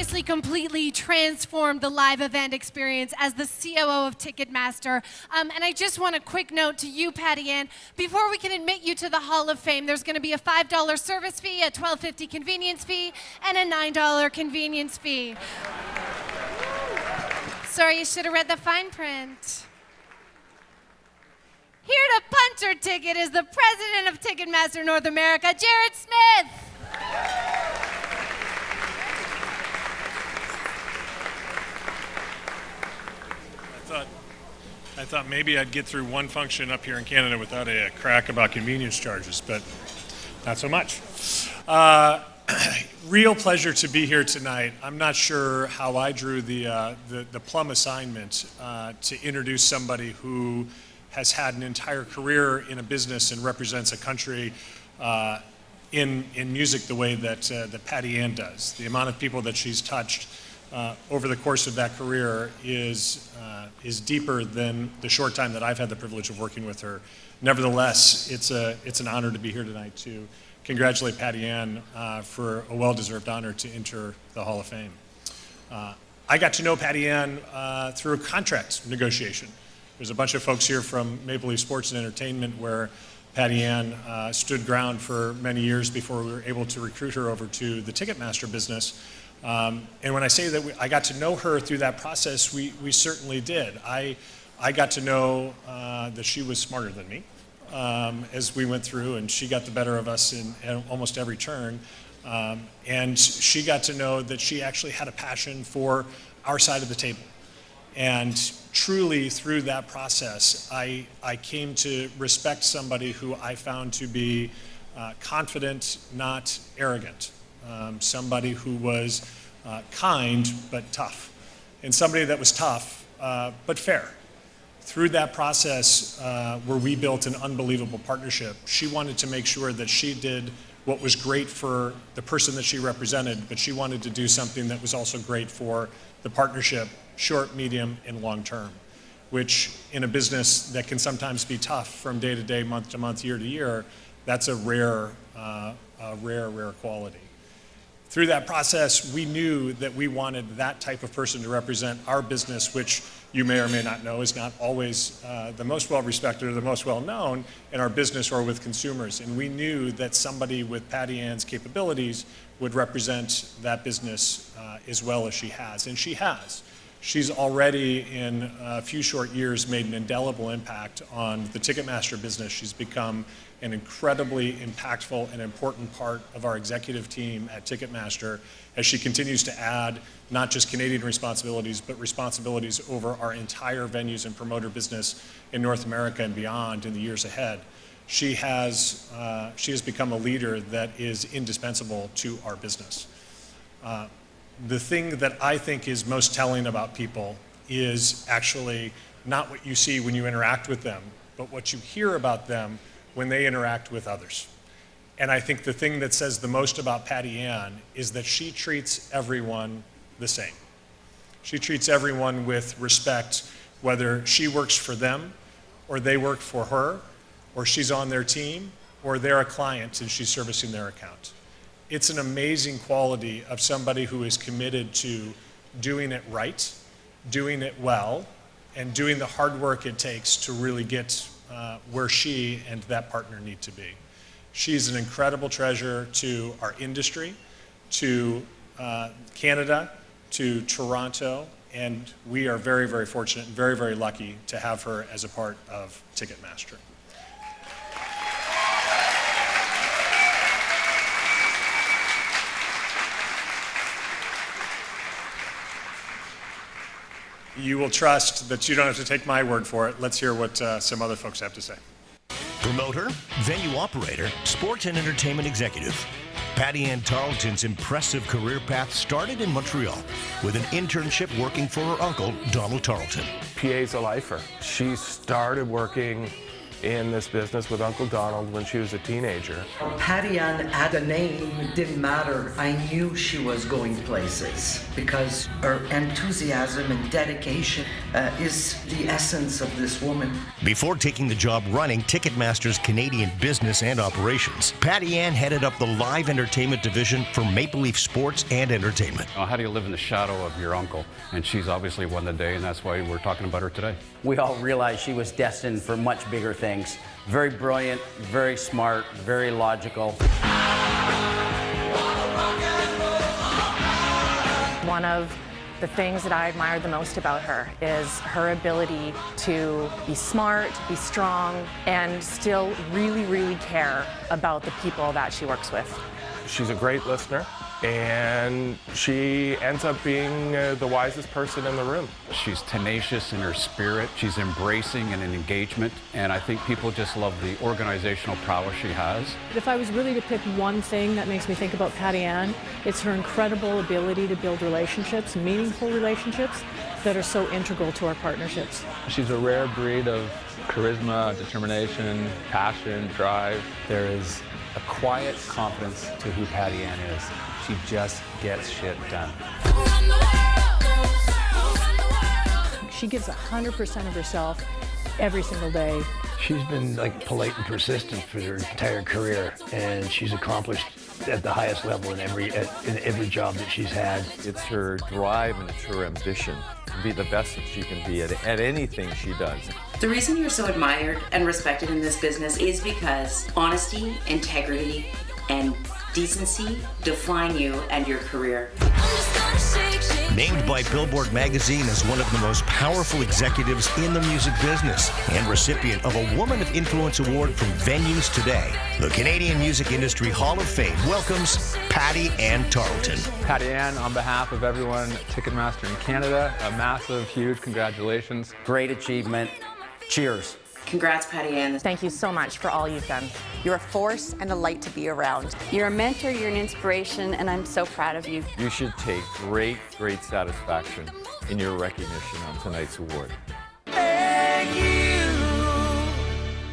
obviously completely transformed the live event experience as the COO of Ticketmaster. And I just want a quick note to you, Patti Ann. Before we can admit you to the Hall of Fame, there's going to be a $5 service fee, a $12.50 convenience fee, and a $9 convenience fee. Sorry, you should have read the fine print. Here to punch her ticket is the president of Ticketmaster North America, Jared Smith. I thought maybe I'd get through one function up here in Canada without a crack about convenience charges, but not so much. Real pleasure to be here tonight. I'm not sure how I drew the plum assignment to introduce somebody who has had an entire career in a business and represents a country in music the way that Patti Ann does. The amount of people that she's touched over the course of that career is deeper than the short time that I've had the privilege of working with her. Nevertheless, it's an honor to be here tonight to congratulate Patti Ann for a well-deserved honor to enter the Hall of Fame. I got to know Patti Ann through a contract negotiation. There's a bunch of folks here from Maple Leaf Sports and Entertainment where Patti Ann stood ground for many years before we were able to recruit her over to the Ticketmaster business. And when I say that I got to know her through that process, we certainly did. I got to know that she was smarter than me as we went through, and she got the better of us in almost every turn. And she got to know that she actually had a passion for our side of the table. And truly through that process, I came to respect somebody who I found to be confident, not arrogant. Somebody who was kind but tough, and somebody that was tough but fair. Through that process where we built an unbelievable partnership, she wanted to make sure that she did what was great for the person that she represented, but she wanted to do something that was also great for the partnership, short, medium, and long term, which in a business that can sometimes be tough from day to day, month to month, year to year, that's a rare quality. Through that process, we knew that we wanted that type of person to represent our business, which you may or may not know is not always the most well-respected or the most well-known in our business or with consumers. And we knew that somebody with Patti Ann's capabilities would represent that business as well as she has. And she has. She's already, in a few short years, made an indelible impact on the Ticketmaster business. She's become an incredibly impactful and important part of our executive team at Ticketmaster as she continues to add not just Canadian responsibilities, but responsibilities over our entire venues and promoter business in North America and beyond in the years ahead. She has become a leader that is indispensable to our business. The thing that I think is most telling about people is actually not what you see when you interact with them, but what you hear about them when they interact with others. And I think the thing that says the most about Patti Ann is that she treats everyone the same. She treats everyone with respect, whether she works for them or they work for her, or she's on their team, or they're a client and she's servicing their account. It's an amazing quality of somebody who is committed to doing it right, doing it well, and doing the hard work it takes to really get where she and that partner need to be. She's an incredible treasure to our industry, to Canada, to Toronto, and we are very, very fortunate and very, very lucky to have her as a part of Ticketmaster. You will trust that you don't have to take my word for it. Let's hear what some other folks have to say. Promoter, venue operator, sports and entertainment executive. Patti Ann Tarlton's impressive career path started in Montreal with an internship working for her uncle, Donald Tarlton. PA's a lifer. She started working in this business with Uncle Donald when she was a teenager. Patti Ann had a name, it didn't matter. I knew she was going places because her enthusiasm and dedication is the essence of this woman. Before taking the job running Ticketmaster's Canadian business and operations, Patti Ann headed up the live entertainment division for Maple Leaf Sports and Entertainment. How do you live in the shadow of your uncle? And she's obviously won the day, and that's why we're talking about her today. We all realized she was destined for much bigger things. Very brilliant, very smart, very logical. One of the things that I admire the most about her is her ability to be smart, be strong, and still really, really care about the people that she works with. She's a great listener, and she ends up being the wisest person in the room. She's tenacious in her spirit. She's embracing and an engagement, and I think people just love the organizational prowess she has. If I was really to pick one thing that makes me think about Patti Ann, it's her incredible ability to build relationships, meaningful relationships, that are so integral to our partnerships. She's a rare breed of charisma, determination, passion, drive. There is a quiet confidence to who Patti Ann is. She just gets shit done. She gives 100% of herself every single day. She's been like polite and persistent for her entire career, and she's accomplished at the highest level in every job that she's had. It's her drive and it's her ambition to be the best that she can be at anything she does. The reason you're so admired and respected in this business is because honesty, integrity, and decency define you and your career. Named by Billboard magazine as one of the most powerful executives in the music business and recipient of a Woman of Influence Award from Venues Today, the Canadian Music Industry Hall of Fame welcomes Patti Ann Tarlton. Patti Ann, on behalf of everyone at Ticketmaster in Canada, a massive, huge congratulations. Great achievement. Cheers. Congrats, Patti Ann. Thank you so much for all you've done. You're a force and a light to be around. You're a mentor, you're an inspiration, and I'm so proud of you. You should take great satisfaction in your recognition on tonight's award.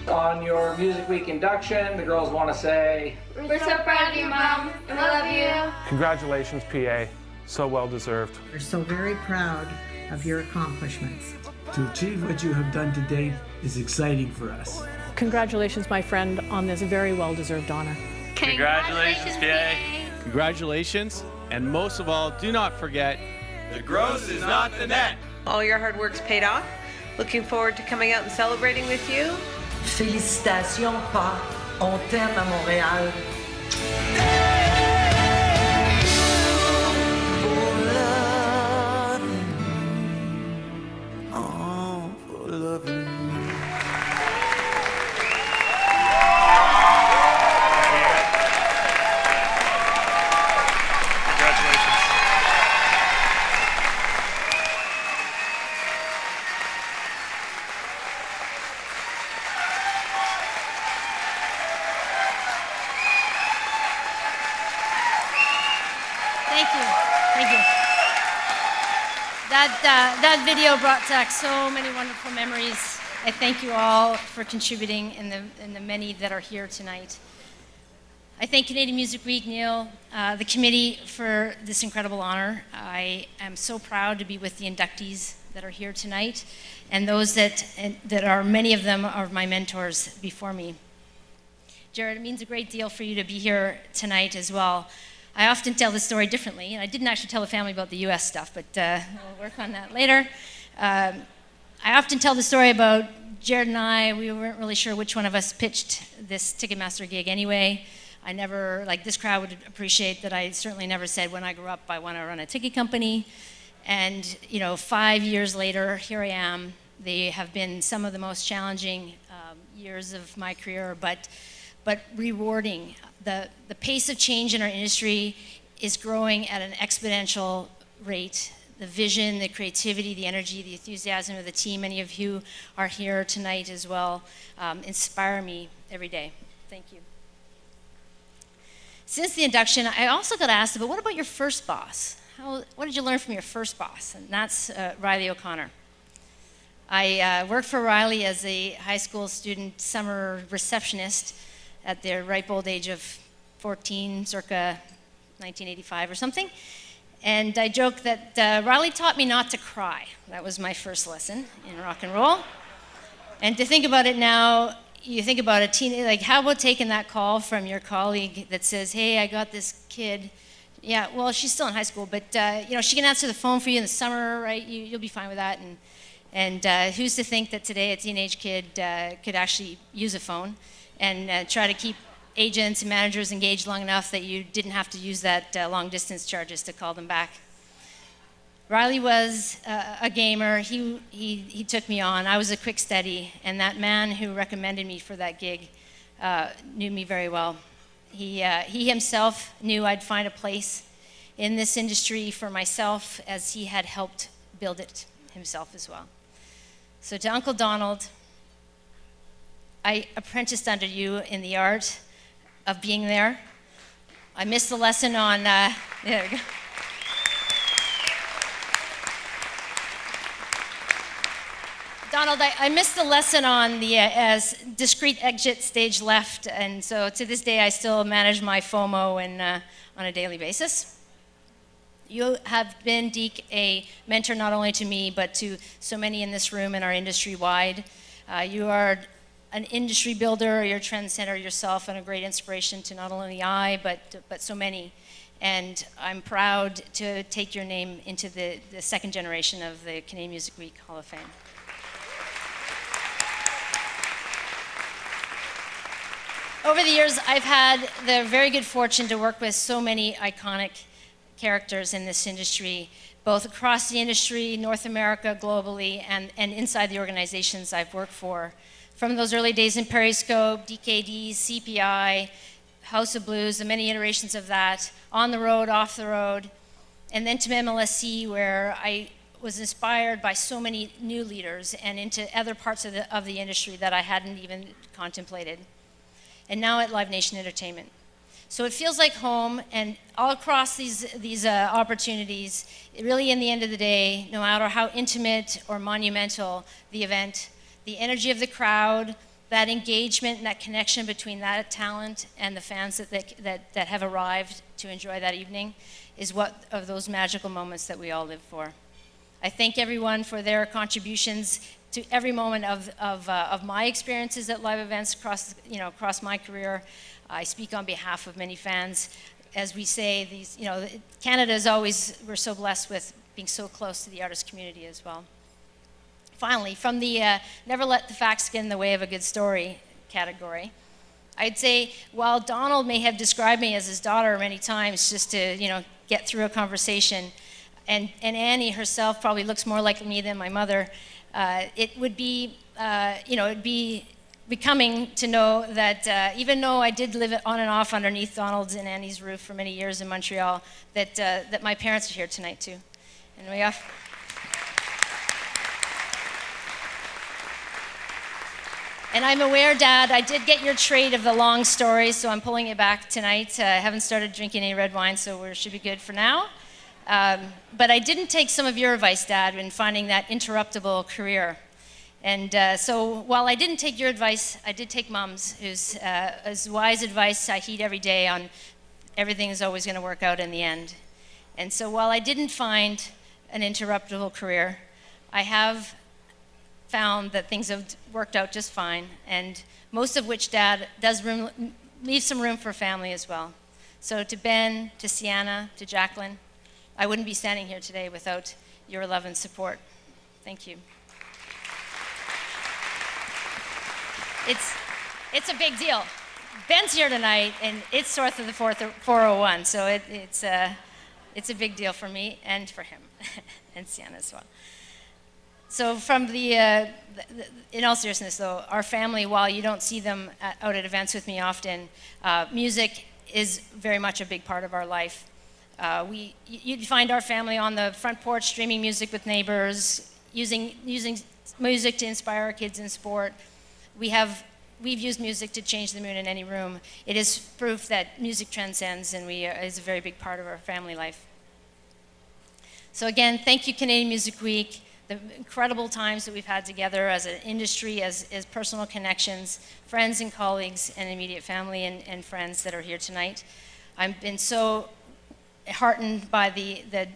On your Music Week induction, the girls want to say, we're so proud of you, Mom. We love you. Congratulations, PA. So well deserved. We're so very proud of your accomplishments. To achieve what you have done today is exciting for us. Congratulations, my friend, on this very well-deserved honor. Congratulations, PA. Congratulations, and most of all, do not forget, the gross is not the net. All your hard work's paid off. Looking forward to coming out and celebrating with you. Félicitations, Pa. On t'aime à Montréal. That video brought back so many wonderful memories. I thank you all for contributing and the many that are here tonight. I thank Canadian Music Week, Neil, the committee for this incredible honor. I am so proud to be with the inductees that are here tonight and those that are, many of them are my mentors before me. Jared, it means a great deal for you to be here tonight as well. I often tell this story differently, and I didn't actually tell the family about the US stuff, but we'll work on that later. I often tell the story about Jared and I. We weren't really sure which one of us pitched this Ticketmaster gig anyway. I never, like this crowd would appreciate that I certainly never said when I grew up I want to run a ticket company. And 5 years later, here I am. They have been some of the most challenging years of my career, but rewarding. The pace of change in our industry is growing at an exponential rate. The vision, the creativity, the energy, the enthusiasm of the team, many of you are here tonight as well, inspire me every day. Thank you. Since the induction, I also got asked, but what about your first boss? What did you learn from your first boss? And that's Riley O'Connor. I worked for Riley as a high school student summer receptionist at their ripe old age of 14, circa 1985 or something. And I joke that Riley taught me not to cry. That was my first lesson in rock and roll. And to think about it now, you think about a teen, like how about taking that call from your colleague that says, hey, I got this kid. Yeah, well, she's still in high school, but she can answer the phone for you in the summer, right? You'll be fine with that. And who's to think that today a teenage kid could actually use a phone and try to keep agents and managers engaged long enough that you didn't have to use that long distance charges to call them back. Riley was a gamer. He took me on. I was a quick study, and that man who recommended me for that gig knew me very well. He himself knew I'd find a place in this industry for myself, as he had helped build it himself as well. So to Uncle Donald, I apprenticed under you in the art of being there. I missed the lesson on, there we go. Donald, I missed the lesson on the as discrete exit stage left, and so to this day I still manage my FOMO on a daily basis. You have been, Deke, a mentor not only to me, but to so many in this room and our industry wide. You are an industry builder, you're a trendsetter yourself, and a great inspiration to not only I, but so many. And I'm proud to take your name into the second generation of the Canadian Music Week Hall of Fame. Over the years, I've had the very good fortune to work with so many iconic characters in this industry, both across the industry, North America, globally, and inside the organizations I've worked for. From those early days in Periscope, DKD, CPI, House of Blues, the many iterations of that, on the road, off the road, and then to MLSC, where I was inspired by so many new leaders and into other parts of the industry that I hadn't even contemplated. And now at Live Nation Entertainment. So it feels like home, and all across these opportunities, really in the end of the day, no matter how intimate or monumental the event, the energy of the crowd, that engagement and that connection between that talent and the fans that have arrived to enjoy that evening is what of those magical moments that we all live for. I thank everyone for their contributions to every moment of my experiences at live events across my career. I speak on behalf of many fans. As we say, Canada is always, we're so blessed with being so close to the artist community as well. Finally, from the never let the facts get in the way of a good story category, I'd say while Donald may have described me as his daughter many times just to get through a conversation, and Annie herself probably looks more like me than my mother, it would be, it'd be becoming to know that even though I did live on and off underneath Donald's and Annie's roof for many years in Montreal, that my parents are here tonight too. And we have. And I'm aware, Dad, I did get your trade of the long story, so I'm pulling it back tonight. I haven't started drinking any red wine, so we should be good for now. But I didn't take some of your advice, Dad, in finding that interruptible career. And so while I didn't take your advice, I did take Mom's, whose wise advice I heed every day on everything is always going to work out in the end. And so while I didn't find an interruptible career, I have found that things have worked out just fine, and most of which Dad does leave some room for family as well. So to Ben, to Sienna, to Jacqueline, I wouldn't be standing here today without your love and support. Thank you. It's a big deal. Ben's here tonight, and it's north of the 401, so it's a big deal for me and for him, and Sienna as well. So from in all seriousness though, our family, while you don't see them out at events with me often, music is very much a big part of our life. You'd find our family on the front porch streaming music with neighbors, using music to inspire our kids in sport. We've used music to change the mood in any room. It is proof that music transcends and is a very big part of our family life. So again, thank you Canadian Music Week. the incredible times that we've had together as an industry, as personal connections, friends and colleagues, and immediate family and friends that are here tonight. I've been so heartened by the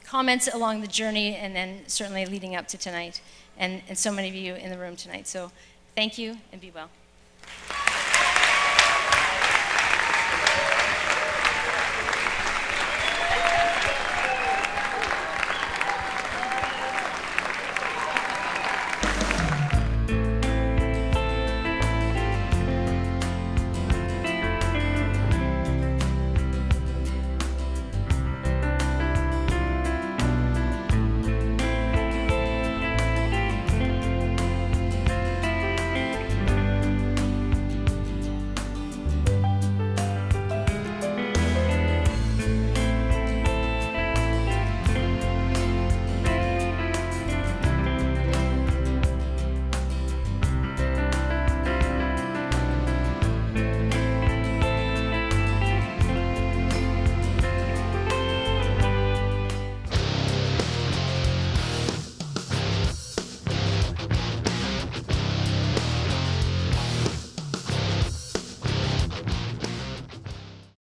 comments along the journey, and then certainly leading up to tonight, and so many of you in the room tonight. So thank you, and be well.